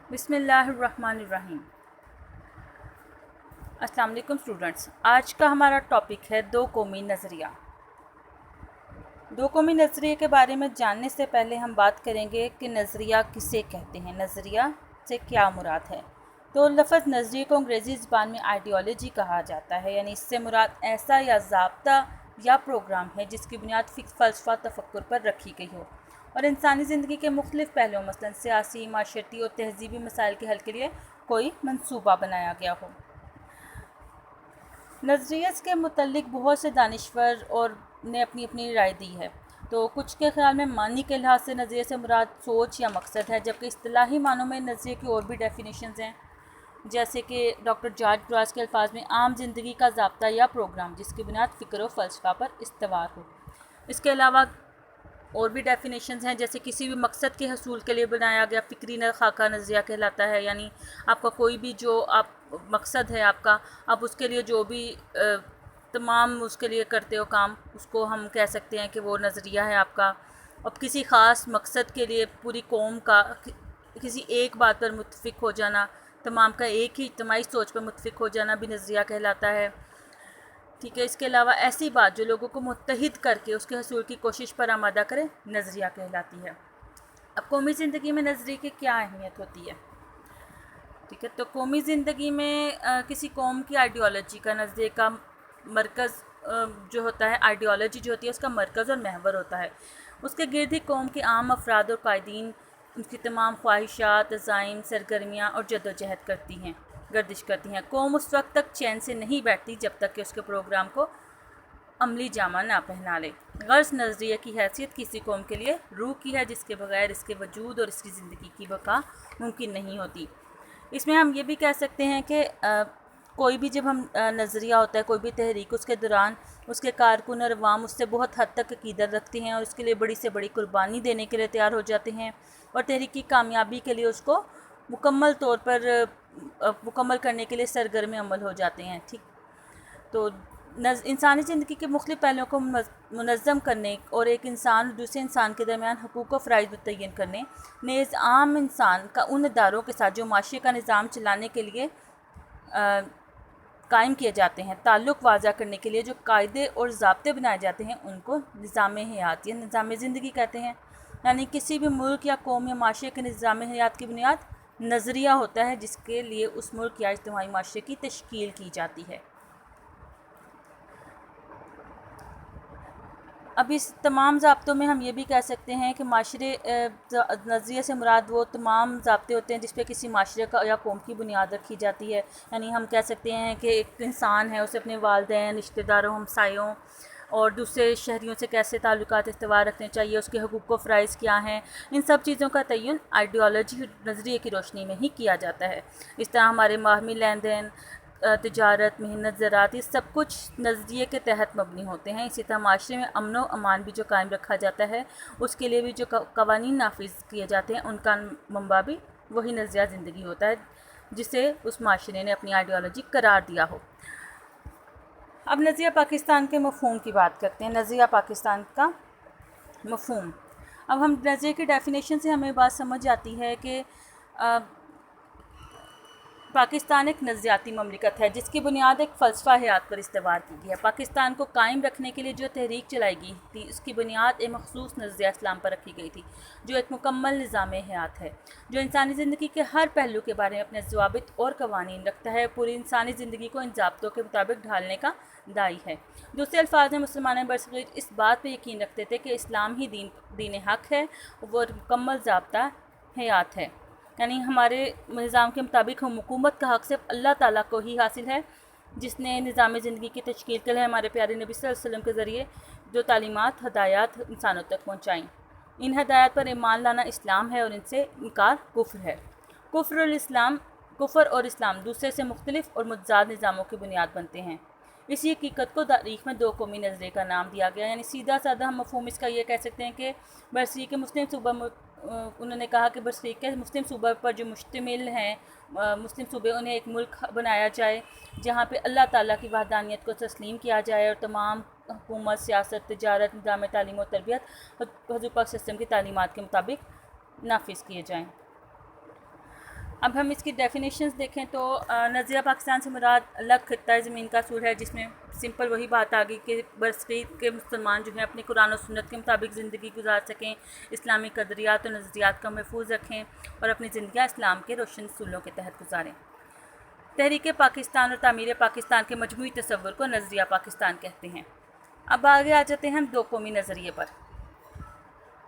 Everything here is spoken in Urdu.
بسم اللہ الرحمن الرحیم۔ السلام علیکم اسٹوڈنٹس، آج کا ہمارا ٹاپک ہے دو قومی نظریہ۔ دو قومی نظریے کے بارے میں جاننے سے پہلے ہم بات کریں گے کہ نظریہ کسے کہتے ہیں، نظریہ سے کیا مراد ہے۔ تو لفظ نظریے کو انگریزی زبان میں آئیڈیالوجی کہا جاتا ہے، یعنی اس سے مراد ایسا یا ضابطہ یا پروگرام ہے جس کی بنیاد فکس فلسفہ تفکر پر رکھی گئی ہو اور انسانی زندگی کے مختلف پہلوؤں مثلاً سیاسی، معاشرتی اور تہذیبی مسائل کے حل کے لیے کوئی منصوبہ بنایا گیا ہو۔ نظریے کے متعلق بہت سے دانشور اور نے اپنی اپنی رائے دی ہے۔ تو کچھ کے خیال میں معنی کے لحاظ سے نظریے سے مراد سوچ یا مقصد ہے، جبکہ اصطلاحی معنوں میں نظریے کی اور بھی ڈیفینیشنز ہیں، جیسے کہ ڈاکٹر جارج براس کے الفاظ میں عام زندگی کا ضابطہ یا پروگرام جس کی بنیاد فکر و فلسفہ پر استوار ہو۔ اس کے علاوہ اور بھی ڈیفینیشنز ہیں، جیسے کسی بھی مقصد کے حصول کے لیے بنایا گیا فکری خاکہ نظریہ کہلاتا ہے، یعنی آپ کا کوئی بھی جو مقصد ہے آپ کا، آپ اس کے لیے جو بھی تمام اس کے لیے کرتے ہو کام، اس کو ہم کہہ سکتے ہیں کہ وہ نظریہ ہے آپ کا۔ اب کسی خاص مقصد کے لیے پوری قوم کا کسی ایک بات پر متفق ہو جانا، تمام کا ایک ہی اجتماعی سوچ پر متفق ہو جانا بھی نظریہ کہلاتا ہے، ٹھیک ہے۔ اس کے علاوہ ایسی بات جو لوگوں کو متحد کر کے اس کے حصول کی کوشش پر آمادہ کرے، نظریہ کہلاتی ہے۔ اب قومی زندگی میں نظریے کی کیا اہمیت ہوتی ہے، ٹھیک ہے۔ تو قومی زندگی میں کسی قوم کی آئیڈیالوجی کا نظریے کا مرکز جو ہوتا ہے، آئیڈیالوجی جو ہوتی ہے اس کا مرکز اور محور ہوتا ہے۔ اس کے گرد ہی قوم کے عام افراد اور قائدین ان کی تمام خواہشات، عزائم، سرگرمیاں اور جدوجہد گردش کرتی ہیں۔ قوم اس وقت تک چین سے نہیں بیٹھتی جب تک کہ اس کے پروگرام کو عملی جامہ نہ پہنا لے۔ غرض نظریے کی حیثیت کسی قوم کے لیے روح کی ہے، جس کے بغیر اس کے وجود اور اس کی زندگی کی بقا ممکن نہیں ہوتی۔ اس میں ہم یہ بھی کہہ سکتے ہیں کہ کوئی بھی جب ہم نظریہ ہوتا ہے، کوئی بھی تحریک، اس کے دوران اس کے کارکن اور عوام اس سے بہت حد تک عقیدت رکھتے ہیں اور اس کے لیے بڑی سے بڑی قربانی دینے کے لیے تیار ہو جاتے ہیں اور تحریک کی کامیابی کے لیے اس کو مکمل طور پر مکمل کرنے کے لیے سرگرم عمل ہو جاتے ہیں، ٹھیک۔ تو انسانی زندگی کے مختلف پہلوؤں کو منظم کرنے اور ایک انسان اور دوسرے انسان کے درمیان حقوق و فرائض متعین کرنے، نیز عام انسان کا ان اداروں کے ساتھ جو معاشرے کا نظام چلانے کے لیے قائم کیے جاتے ہیں، تعلق واضح کرنے کے لیے جو قاعدے اور ضابطے بنائے جاتے ہیں، ان کو نظام حیات یا نظام زندگی کہتے ہیں۔ یعنی کسی بھی ملک یا قوم یا معاشرے کے نظام حیات کی بنیاد نظریہ ہوتا ہے جس کے لیے اس ملک یا اجتماعی معاشرے کی تشکیل کی جاتی ہے۔ اب اس تمام ضابطوں میں ہم یہ بھی کہہ سکتے ہیں کہ معاشرے نظریے سے مراد وہ تمام ضابطے ہوتے ہیں جس پہ کسی معاشرے کا یا قوم کی بنیاد رکھی جاتی ہے۔ یعنی ہم کہہ سکتے ہیں کہ ایک انسان ہے، اسے اپنے والدین، رشتہ داروں، ہمسایوں اور دوسرے شہریوں سے کیسے تعلقات استوار رکھنے چاہیے، اس کے حقوق و فرائض کیا ہیں، ان سب چیزوں کا تعین آئیڈیالوجی نظریے کی روشنی میں ہی کیا جاتا ہے۔ اس طرح ہمارے باہمی لین دین، تجارت، محنت، زراعت، یہ سب کچھ نظریے کے تحت مبنی ہوتے ہیں۔ اسی طرح معاشرے میں امن و امان بھی جو قائم رکھا جاتا ہے، اس کے لیے بھی جو قوانین نافذ کیے جاتے ہیں، ان کا منبع بھی وہی نظریہ زندگی ہوتا ہے جسے اس معاشرے نے اپنی آئیڈیالوجی قرار دیا ہو۔ اب نظریہ پاکستان کے مفہوم کی بات کرتے ہیں۔ نظریہ پاکستان کا مفہوم، اب ہم نظریے کی ڈیفینیشن سے ہمیں بات سمجھ آتی ہے کہ پاکستان ایک نظریاتی مملکت ہے جس کی بنیاد ایک فلسفہ حیات پر استوار کی گئی ہے۔ پاکستان کو قائم رکھنے کے لیے جو تحریک چلائی گئی تھی، اس کی بنیاد ایک مخصوص نظریہ اسلام پر رکھی گئی تھی، جو ایک مکمل نظام حیات ہے، جو انسانی زندگی کے ہر پہلو کے بارے میں اپنے ضوابط اور قوانین رکھتا ہے، پوری انسانی زندگی کو ان ضابطوں کے مطابق ڈھالنے کا داعی ہے۔ دوسرے الفاظ میں مسلمان برصغیر اس بات پہ یقین رکھتے تھے کہ اسلام ہی دین حق ہے، وہ مکمل ضابطہ حیات ہے۔ یعنی ہمارے نظام کے مطابق ہم حکومت کا حق صرف اللہ تعالیٰ کو ہی حاصل ہے، جس نے نظام زندگی کی تشکیل کے لیے ہمارے پیارے نبی صلی اللہ علیہ وسلم کے ذریعے جو تعلیمات، ہدایات انسانوں تک پہنچائیں۔ ان ہدایات پر ایمان لانا اسلام ہے اور ان سے انکار کفر ہے۔ کفر اور اسلام دوسرے سے مختلف اور متضاد نظاموں کی بنیاد بنتے ہیں۔ اسی حقیقت کو تاریخ میں دو قومی نظریے کا نام دیا گیا، یعنی سیدھا سادہ ہم مفہوم اس کا یہ کہہ سکتے ہیں کہ برصغیر کے مسلم صوبہ، انہوں نے کہا کہ برصغیر کے مسلم صوبہ پر جو مشتمل ہیں مسلم صوبے، انہیں ایک ملک بنایا جائے جہاں پہ اللہ تعالیٰ کی وحدانیت کو تسلیم کیا جائے اور تمام حکومت، سیاست، تجارت، نظام تعلیم و تربیت حضور پاک صلی اللہ علیہ وسلم کی تعلیمات کے مطابق نافذ کیے جائیں۔ اب ہم اس کی ڈیفینیشنز دیکھیں تو نظریہ پاکستان سے مراد الگ خطہ زمین کا اصول ہے، جس میں سمپل وہی بات آ گئی کہ برصغیر کے مسلمان جو ہیں اپنی قرآن و سنت کے مطابق زندگی گزار سکیں، اسلامی قدریات و نظریات کو محفوظ رکھیں اور اپنی زندگیاں اسلام کے روشن اصولوں کے تحت گزاریں۔ تحریک پاکستان اور تعمیر پاکستان کے مجموعی تصور کو نظریہ پاکستان کہتے ہیں۔ اب آگے آ جاتے ہیں ہم دو قومی نظریے پر۔